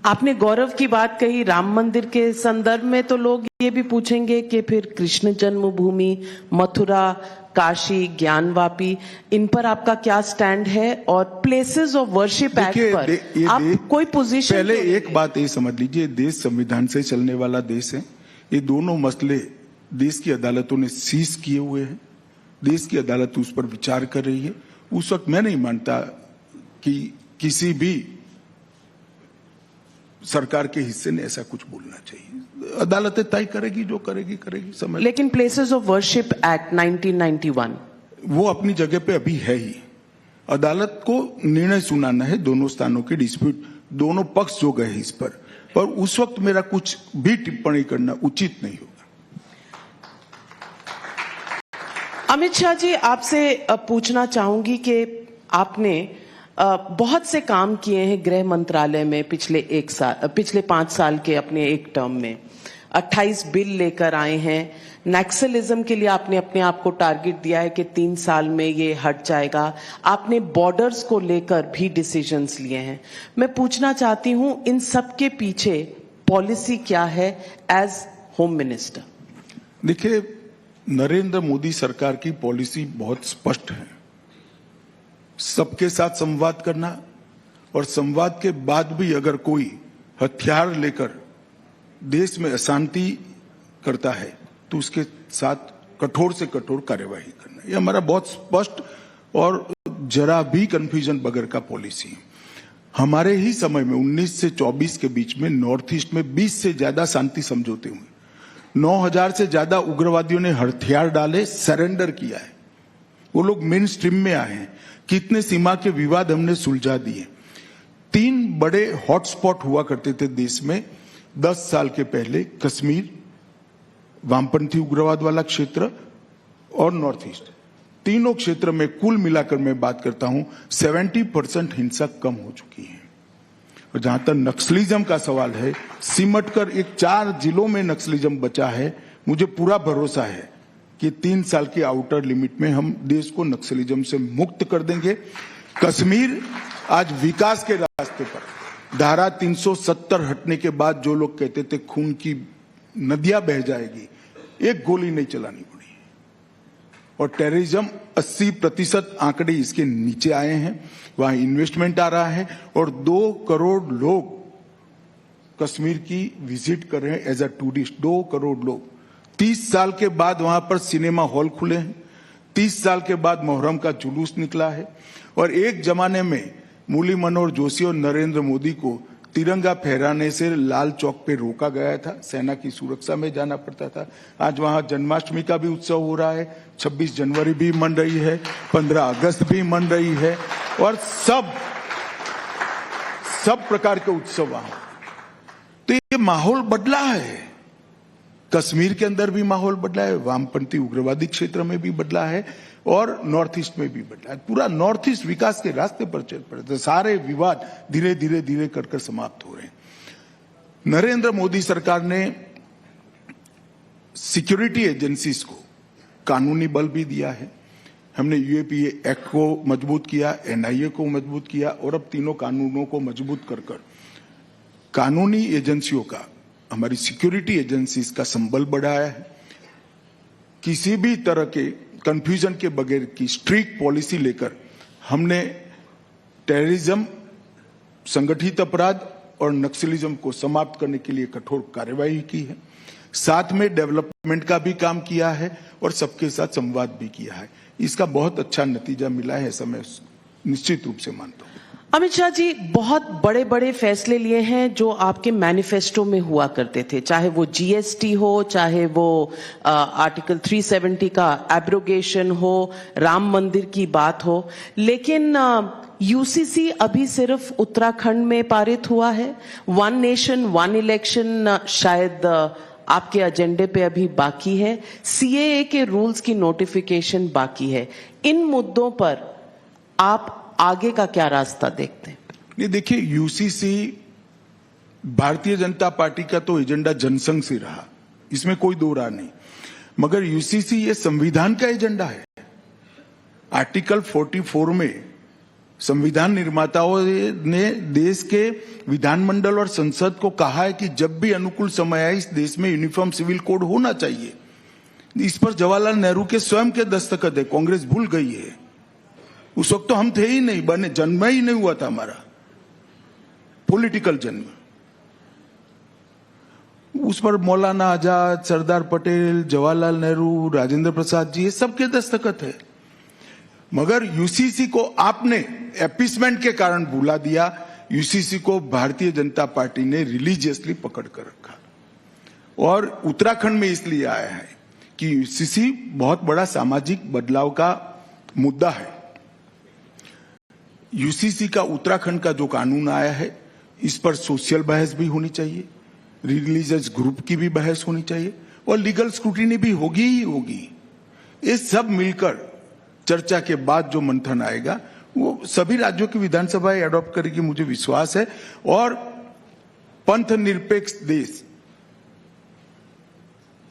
आपने गौरव की बात कही, राम मंदिर के संदर्भ में तो लोग ये भी पूछेंगे कि फिर कृष्ण जन्मभूमि, मथुरा, काशी, ज्ञानवापी, इन पर आपका क्या स्टैंड है? और प्लेसेस ऑफ वर्शिप एक्ट पर आप कोई पोजीशन? पहले एक बात ये समझ लीजिए, देश संविधान से चलने वाला देश है। ये दोनों मसले देश की अदालतों ने सीज किए हुए हैं, देश की अदालत उस पर विचार कर रही है। उस वक्त मैं नहीं मानता कि किसी भी सरकार के हिस्से ने ऐसा कुछ बोलना चाहिए। अदालतें तय करेगी, जो करेगी करेगी, समझ। लेकिन प्लेसेस ऑफ वर्शिप एक्ट 1991 वो अपनी जगह पे अभी है ही, अदालत को निर्णय सुनाना है, दोनों स्थानों के डिस्प्यूट, दोनों पक्ष जो गए इस पर उस वक्त मेरा कुछ भी टिप्पणी करना उचित नहीं होगा। अमित शाह जी, आपसे पूछना चाहूंगी कि आपने बहुत से काम किए हैं गृह मंत्रालय में पिछले 5 साल के अपने एक टर्म में। 28 बिल लेकर आए हैं। नक्सलिज्म के लिए आपने अपने आप को टारगेट दिया है कि 3 साल में ये हट जाएगा। आपने बॉर्डर्स को लेकर भी डिसीजंस लिए हैं। मैं पूछना चाहती हूं, इन सब के पीछे पॉलिसी क्या है एज होम मिनिस्टर? देखिए, नरेंद्र मोदी सरकार की पॉलिसी बहुत स्पष्ट है, सबके साथ संवाद करना, और संवाद के बाद भी अगर कोई हथियार लेकर देश में अशांति करता है तो उसके साथ कठोर से कठोर कार्यवाही करना, ये हमारा बहुत स्पष्ट और जरा भी कंफ्यूजन बगैर का पॉलिसी है। हमारे ही समय में 19 से 24 के बीच में नॉर्थ ईस्ट में 20 से ज्यादा शांति समझौते हुए, 9000 से ज्यादा उग्रवादियों ने हथियार डाले, सरेंडर किया है, वो लोग मेन स्ट्रीम में आए हैं। कितने सीमा के विवाद हमने सुलझा दिए। 3 बड़े हॉटस्पॉट हुआ करते थे देश में 10 साल के पहले, कश्मीर, वामपंथी उग्रवाद वाला क्षेत्र और नॉर्थ ईस्ट। तीनों क्षेत्र में कुल मिलाकर मैं बात करता हूं 70% हिंसा कम हो चुकी है। और जहां तक नक्सलिज्म का सवाल है, सिमटकर एक 4 जिलों में नक्सलिज्म बचा है। मुझे पूरा भरोसा है कि 3 साल की आउटर लिमिट में हम देश को नक्सलिज्म से मुक्त कर देंगे। कश्मीर आज विकास के रास्ते पर, धारा 370 हटने के बाद जो लोग कहते थे खून की नदियां बह जाएगी, एक गोली नहीं चलानी पड़ी। और टेररिज्म 80% आंकड़े इसके नीचे आए हैं, वहां इन्वेस्टमेंट आ रहा है और 2 करोड़ लोग कश्मीर की विजिट कर रहे हैं एज अ टूरिस्ट। 2 करोड़ लोग। 30 साल के बाद वहां पर सिनेमा हॉल खुले हैं, 30 साल के बाद मुहर्रम का जुलूस निकला है। और एक जमाने में मुरली मनोहर जोशी और नरेंद्र मोदी को तिरंगा फहराने से लाल चौक पे रोका गया था, सेना की सुरक्षा में जाना पड़ता था। आज वहां जन्माष्टमी का भी उत्सव हो रहा है, 26 जनवरी भी मन रही है, 15 अगस्त भी मन रही है, और सब प्रकार के उत्सव वहां। तो ये माहौल बदला है, कश्मीर के अंदर भी माहौल बदला है, वामपंथी उग्रवादी क्षेत्र में भी बदला है और नॉर्थ ईस्ट में भी बदला है। पूरा नॉर्थ ईस्ट विकास के रास्ते पर चल पड़े थे। सारे विवाद धीरे धीरे धीरे कर समाप्त हो रहे हैं। नरेंद्र मोदी सरकार ने सिक्योरिटी एजेंसीज को कानूनी बल भी दिया है। हमने यूएपीए एक्ट को मजबूत किया, एनआईए को मजबूत किया और अब तीनों कानूनों को मजबूत कर कानूनी एजेंसियों का, हमारी सिक्योरिटी एजेंसीज का संबल बढ़ाया है। किसी भी तरह के कंफ्यूजन के बगैर की स्ट्रिक्ट पॉलिसी लेकर हमने टेररिज्म, संगठित अपराध और नक्सलिज्म को समाप्त करने के लिए कठोर कार्यवाही की है। साथ में डेवलपमेंट का भी काम किया है और सबके साथ संवाद भी किया है। इसका बहुत अच्छा नतीजा मिला है, ऐसा मैं निश्चित रूप से मानता हूं। अमित शाह जी, बहुत बड़े बड़े फैसले लिए हैं जो आपके मैनिफेस्टो में हुआ करते थे, चाहे वो जीएसटी हो, चाहे वो आर्टिकल 370 का एब्रोगेशन हो, राम मंदिर की बात हो, लेकिन यूसीसी अभी सिर्फ उत्तराखंड में पारित हुआ है। वन नेशन वन इलेक्शन शायद आपके एजेंडे पे अभी बाकी है। सीएए के रूल्स की नोटिफिकेशन बाकी है। इन मुद्दों पर आप आगे का क्या रास्ता देखते हैं? नहीं, देखिए, यूसीसी भारतीय जनता पार्टी का तो एजेंडा जनसंघ से रहा, इसमें कोई दो राय नहीं, मगर यूसीसी ये संविधान का एजेंडा है। आर्टिकल 44 में संविधान निर्माताओं ने देश के विधानमंडल और संसद को कहा है कि जब भी अनुकूल समय आए इस देश में यूनिफॉर्म सिविल कोड होना चाहिए। इस पर जवाहरलाल नेहरू के स्वयं के दस्तखत है, कांग्रेस भूल गई है। उस वक्त तो हम थे ही नहीं, बने, जन्म ही नहीं हुआ था हमारा पॉलिटिकल जन्म। उस पर मौलाना आजाद, सरदार पटेल, जवाहरलाल नेहरू, राजेंद्र प्रसाद जी, ये सबके दस्तखत है। मगर यूसीसी को आपने एपीसमेंट के कारण भुला दिया। यूसीसी को भारतीय जनता पार्टी ने रिलीजियसली पकड़ कर रखा और उत्तराखंड में इसलिए आया है कि यूसीसी बहुत बड़ा सामाजिक बदलाव का मुद्दा है। यूसीसी का उत्तराखंड का जो कानून आया है, इस पर सोशल बहस भी होनी चाहिए, रिलीजियस ग्रुप की भी बहस होनी चाहिए और लीगल स्क्रूटिनी भी होगी ही होगी। ये सब मिलकर चर्चा के बाद जो मंथन आएगा वो सभी राज्यों की विधानसभाएं एडॉप्ट करेगी, मुझे विश्वास है। और पंथ निरपेक्ष देश,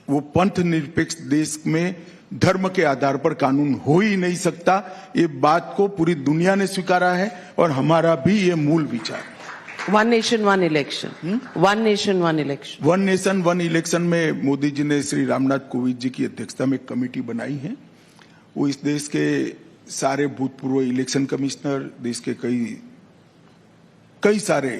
वो पंथ निरपेक्ष देश में धर्म के आधार पर कानून हो ही नहीं सकता। ये बात को पूरी दुनिया ने स्वीकारा है और हमारा भी ये मूल विचार है। One nation one election, one nation one election, one nation one election में मोदी जी ने श्री रामनाथ कोविंद जी की अध्यक्षता में एक कमेटी बनाई है। वो इस देश के सारे भूतपूर्व इलेक्शन कमिश्नर, देश के कई सारे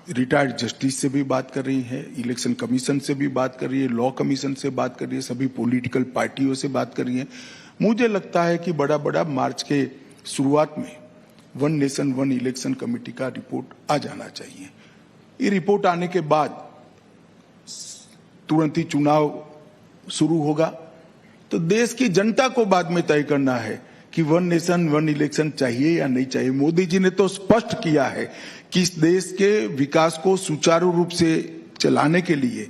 रिटायर्ड जस्टिस से भी बात कर रही है, इलेक्शन कमीशन से भी बात कर रही है, लॉ कमीशन से बात कर रही है, सभी पॉलिटिकल पार्टियों से बात कर रही है। मुझे लगता है कि बड़ा मार्च के शुरुआत में one nation one election committee का रिपोर्ट आ जाना चाहिए। ये रिपोर्ट आने के बाद तुरंत ही चुनाव शुरू होगा, तो देश की जनता को बाद में तय करना है कि वन नेशन वन इलेक्शन चाहिए या नहीं चाहिए। मोदी जी ने तो स्पष्ट किया है कि इस देश के विकास को सुचारू रूप से चलाने के लिए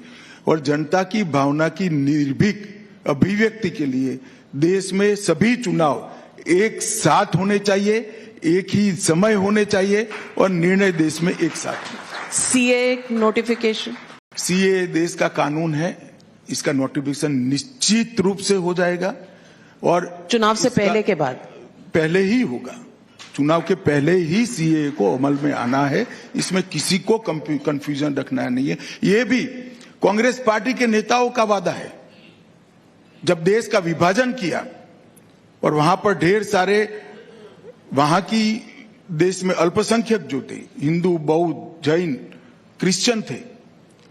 और जनता की भावना की निर्भीक अभिव्यक्ति के लिए देश में सभी चुनाव एक साथ होने चाहिए, एक ही समय होने चाहिए और निर्णय देश में एक साथ। सीए नोटिफिकेशन, सीए देश का कानून है, इसका नोटिफिकेशन निश्चित रूप से हो जाएगा और चुनाव से पहले के बाद पहले ही होगा। चुनाव के पहले ही सीए को अमल में आना है, इसमें किसी को कंफ्यूजन रखना नहीं है। ये भी कांग्रेस पार्टी के नेताओं का वादा है। जब देश का विभाजन किया और वहां पर ढेर सारे वहां की देश में अल्पसंख्यक जो थे, हिंदू, बौद्ध, जैन, क्रिश्चियन थे,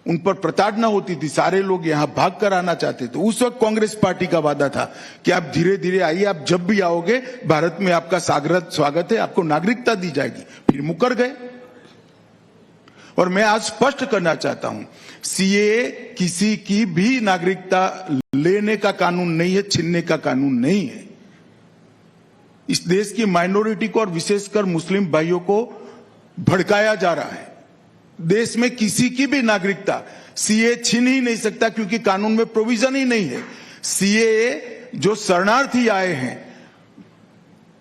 उन पर प्रताड़ना होती थी, सारे लोग यहां भाग कर आना चाहते थे। उस वक्त कांग्रेस पार्टी का वादा था कि आप धीरे धीरे आइए, आप जब भी आओगे भारत में आपका स्वागत है, आपको नागरिकता दी जाएगी। फिर मुकर गए। और मैं आज स्पष्ट करना चाहता हूं, सीए किसी की भी नागरिकता लेने का कानून नहीं है, छीनने का कानून नहीं है। इस देश की माइनॉरिटी को और विशेषकर मुस्लिम भाइयों को भड़काया जा रहा है। देश में किसी की भी नागरिकता सीए छीन ही नहीं सकता, क्योंकि कानून में प्रोविजन ही नहीं है। सीए जो शरणार्थी आए हैं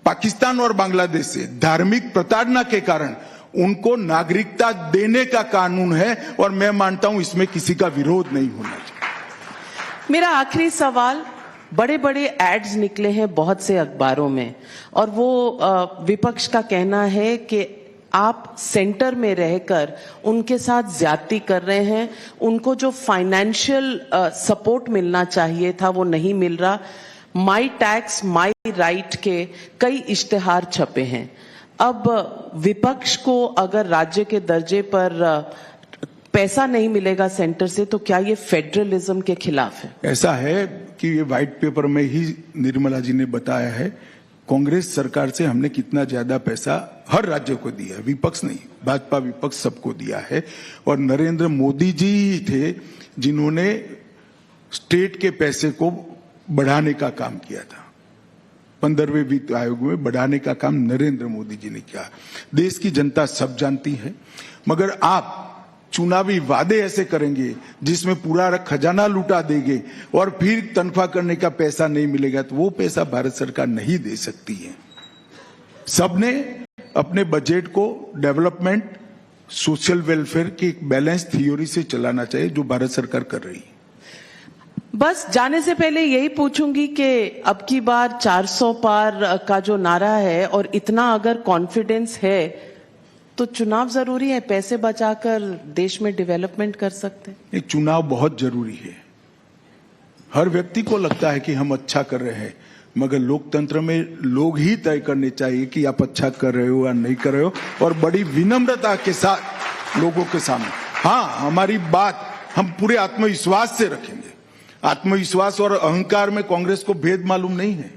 पाकिस्तान और बांग्लादेश से धार्मिक प्रताड़ना के कारण, उनको नागरिकता देने का कानून है और मैं मानता हूं इसमें किसी का विरोध नहीं होना चाहिए। मेरा आखिरी सवाल, बड़े बड़े एड्स निकले हैं बहुत से अखबारों में और वो विपक्ष का कहना है कि आप सेंटर में रहकर उनके साथ ज्यादती कर रहे हैं। उनको जो फाइनेंशियल सपोर्ट मिलना चाहिए था वो नहीं मिल रहा। माई टैक्स माई राइट के कई इश्तेहार छपे हैं। अब विपक्ष को अगर राज्य के दर्जे पर पैसा नहीं मिलेगा सेंटर से, तो क्या ये फेडरलिज्म के खिलाफ है? ऐसा है कि ये व्हाइट पेपर में ही निर्मला जी ने बताया है, कांग्रेस सरकार से हमने कितना ज्यादा पैसा हर राज्य को दिया है, विपक्ष नहीं, भाजपा विपक्ष सबको दिया है। और नरेंद्र मोदी जी ही थे जिन्होंने स्टेट के पैसे को बढ़ाने का काम किया था। 15वें वित्त आयोग में बढ़ाने का काम नरेंद्र मोदी जी ने किया। देश की जनता सब जानती है, मगर आप चुनावी वादे ऐसे करेंगे जिसमें पूरा खजाना लुटा देंगे और फिर तनख्वाह करने का पैसा नहीं मिलेगा, तो वो पैसा भारत सरकार नहीं दे सकती है। सबने अपने बजट को डेवलपमेंट, सोशल वेलफेयर की एक बैलेंस थ्योरी से चलाना चाहिए, जो भारत सरकार कर रही है। बस जाने से पहले यही पूछूंगी कि अब की बार 400 पार का जो नारा है और इतना अगर कॉन्फिडेंस है तो चुनाव जरूरी है? पैसे बचाकर देश में डेवलपमेंट कर सकते हैं? एक चुनाव बहुत जरूरी है। हर व्यक्ति को लगता है कि हम अच्छा कर रहे हैं, मगर लोकतंत्र में लोग ही तय करने चाहिए कि आप अच्छा कर रहे हो या नहीं कर रहे हो, और बड़ी विनम्रता के साथ लोगों के सामने। हाँ, हमारी बात हम पूरे आत्मविश्वास से रखेंगे। आत्मविश्वास और अहंकार में कांग्रेस को भेद मालूम नहीं है।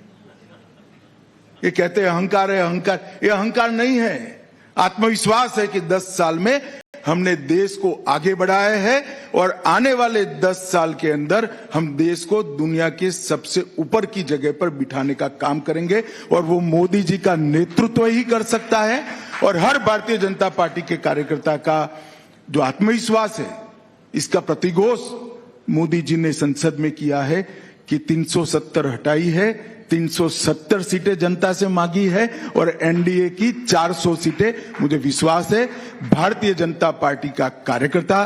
ये कहते हैं अहंकार है, अहंकार, ये अहंकार नहीं है। आत्मविश्वास है कि 10 साल में हमने देश को आगे बढ़ाया है और आने वाले 10 साल के अंदर हम देश को दुनिया के सबसे ऊपर की जगह पर बिठाने का काम करेंगे, और वो मोदी जी का नेतृत्व ही कर सकता है। और हर भारतीय जनता पार्टी के कार्यकर्ता का जो आत्मविश्वास है, इसका प्रतिघोष मोदी जी ने संसद में किया है कि 370 हटाई है, 370 सीटें जनता से मांगी है और एनडीए की 400 सीटें। मुझे विश्वास है भारतीय जनता पार्टी का कार्यकर्ता,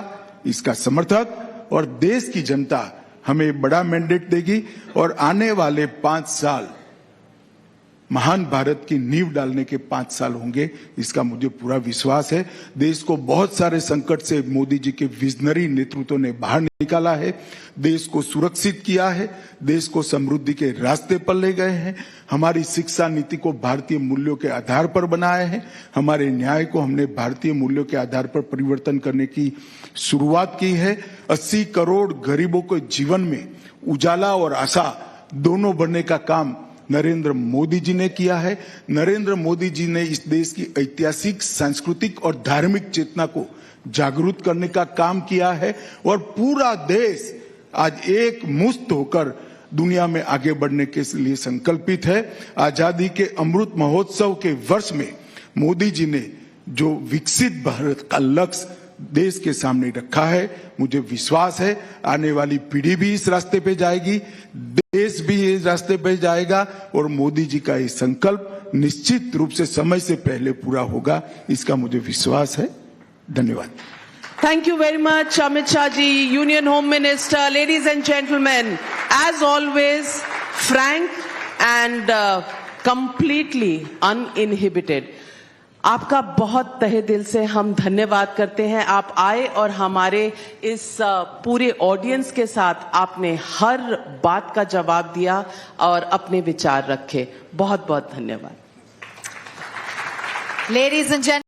इसका समर्थक और देश की जनता हमें बड़ा मैंडेट देगी, और आने वाले 5 साल महान भारत की नींव डालने के 5 साल होंगे, इसका मुझे पूरा विश्वास है। देश को बहुत सारे संकट से मोदी जी के विजनरी नेतृत्व ने बाहर निकाला है, देश को सुरक्षित किया है, देश को समृद्धि के रास्ते पर ले गए हैं। हमारी शिक्षा नीति को भारतीय मूल्यों के आधार पर बनाया है, हमारे न्याय को हमने भारतीय मूल्यों के आधार पर परिवर्तन करने की शुरुआत की है। 80 करोड़ गरीबों के जीवन में उजाला और आशा दोनों भरने का काम नरेंद्र मोदी जी ने किया है। नरेंद्र मोदी जी ने इस देश की ऐतिहासिक, सांस्कृतिक और धार्मिक चेतना को जागरूक करने का काम किया है, और पूरा देश आज एक मुश्त होकर दुनिया में आगे बढ़ने के लिए संकल्पित है। आजादी के अमृत महोत्सव के वर्ष में मोदी जी ने जो विकसित भारत का लक्ष्य देश के सामने रखा है, मुझे विश्वास है आने वाली पीढ़ी भी इस रास्ते पे जाएगी, देश भी इस रास्ते पे जाएगा, और मोदी जी का ये संकल्प निश्चित रूप से समय से पहले पूरा होगा, इसका मुझे विश्वास है। धन्यवाद। Thank you very much, Amit Shah ji, Union Home Minister. Ladies and gentlemen, as always, frank and completely uninhibited. आपका बहुत तहे दिल से हम धन्यवाद करते हैं। आप आए और हमारे इस पूरे ऑडियंस के साथ आपने हर बात का जवाब दिया और अपने विचार रखे। बहुत बहुत धन्यवाद। Ladies and gentlemen.